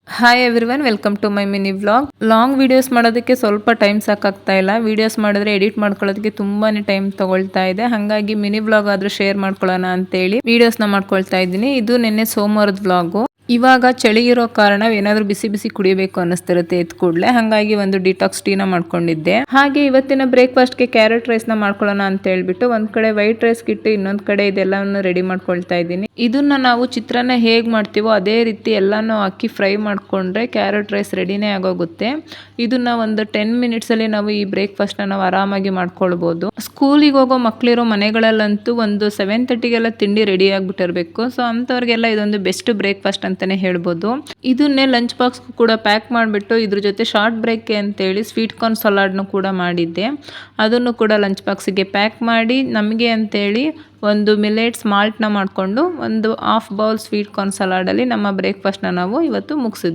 Hi everyone, welcome to my mini vlog. Long videos ಮಾಡೋದಕ್ಕೆ ಸ್ವಲ್ಪ time ಸಾಕಾಗ್ತಾ ಇಲ್ಲ. Videos ಮಾಡಿದ್ರೆ ಎಡಿಟ್ ಮಾಡ್ಕೊಳ್ಳೋದಕ್ಕೆ ತುಂಬಾನೇ ಟೈಮ್ ತಗೊಳ್ತಾ ಇದೆ. ಹಾಗಾಗಿ ಮಿನಿ ವ್ಲಾಗ್ ಆದ್ರೂ ಶೇರ್ ಮಾಡ್ಕೊಳ್ಳೋಣ ಅಂತೇಳಿ ವಿಡಿಯೋಸ್ನ ಮಾಡ್ಕೊಳ್ತಾ ಇದ್ದೀನಿ. ಇದು ನಿನ್ನೆ ಸೋಮವಾರದ ವ್ಲಾಗು. ಇವಾಗ ಚಳಿ ಇರೋ ಕಾರಣ ಏನಾದ್ರೂ ಬಿಸಿ ಬಿಸಿ ಕುಡಿಬೇಕು ಅನ್ನಿಸ್ತಿರುತ್ತೆ ಎದ್ ಕೂಡ್ಲೆ. ಹಾಗಾಗಿ ಒಂದು ಡಿಟಾಕ್ಸ್ ಟೀನ ಮಾಡ್ಕೊಂಡಿದ್ದೆ. ಹಾಗೆ ಇವತ್ತಿನ ಬ್ರೇಕ್ಫಾಸ್ಟ್ಗೆ ಕ್ಯಾರೆಟ್ ರೈಸ್ ನ ಮಾಡ್ಕೊಳ್ಳೋಣ ಅಂತ ಹೇಳ್ಬಿಟ್ಟು ಒಂದ್ ಕಡೆ ವೈಟ್ ರೈಸ್ ಇಟ್ಟು ಇನ್ನೊಂದ್ ಕಡೆ ಇದೆಲ್ಲವನ್ನು ರೆಡಿ ಮಾಡ್ಕೊಳ್ತಾ ಇದ್ದೀನಿ. ಇದನ್ನ ನಾವು ಚಿತ್ರಾನ್ನ ಹೇಗ್ ಮಾಡ್ತೀವೋ ಅದೇ ರೀತಿ ಎಲ್ಲಾನು ಹಾಕಿ ಫ್ರೈ ಮಾಡ್ಕೊಂಡ್ರೆ ಕ್ಯಾರೆಟ್ ರೈಸ್ ರೆಡಿನೇ ಆಗೋಗುತ್ತೆ. ಇದನ್ನ ಒಂದು 10 ಮಿನಿಟ್ಸ್ ಅಲ್ಲಿ ನಾವು ಈ ಬ್ರೇಕ್ಫಾಸ್ಟ್ ನ ನಾವು ಆರಾಮಾಗಿ ಮಾಡ್ಕೊಳ್ಬಹುದು. ಸ್ಕೂಲಿಗೆ ಹೋಗೋ ಮಕ್ಕಳಿರೋ ಮನೆಗಳಲ್ಲಂತೂ ಒಂದು 7:30ಗೆಲ್ಲ ತಿಂಡಿ ರೆಡಿ ಆಗ್ಬಿಟ್ಟಿರ್ಬೇಕು. ಸೊ ಅಂತವ್ರಿಗೆಲ್ಲ ಇದೊಂದು ಬೆಸ್ಟ್ ಬ್ರೇಕ್ಫಾಸ್ಟ್ ಅಂತಾನೆ ಹೇಳ್ಬೋದು. ಇದನ್ನೇ ಲಂಚ್ ಬಾಕ್ಸ್ ಕೂಡ ಪ್ಯಾಕ್ ಮಾಡಿಬಿಟ್ಟು ಇದ್ರ ಜೊತೆ ಶಾರ್ಟ್ ಬ್ರೇಕ್ ಅಂತೇಳಿ ಸ್ವೀಟ್ ಕಾರ್ನ್ ಸಲಾಡ್ನು ಕೂಡ ಮಾಡಿದ್ದೆ. ಅದನ್ನು ಕೂಡ ಲಂಚ್ ಬಾಕ್ಸಿಗೆ ಪ್ಯಾಕ್ ಮಾಡಿ ನಮಗೆ ಅಂತೇಳಿ ಒಂದು ಮಿಲೆಟ್ಸ್ ಮಾಲ್ಟ್ನ ಮಾಡಿಕೊಂಡು ಒಂದು 1/2 ಬೌಲ್ ಸ್ವೀಟ್ ಕಾರ್ನ್ ಸಲಾಡಲ್ಲಿ ನಮ್ಮ ಬ್ರೇಕ್ಫಾಸ್ಟ್ನ ನಾವು ಇವತ್ತು ಮುಗಿಸಿದ್ವಿ.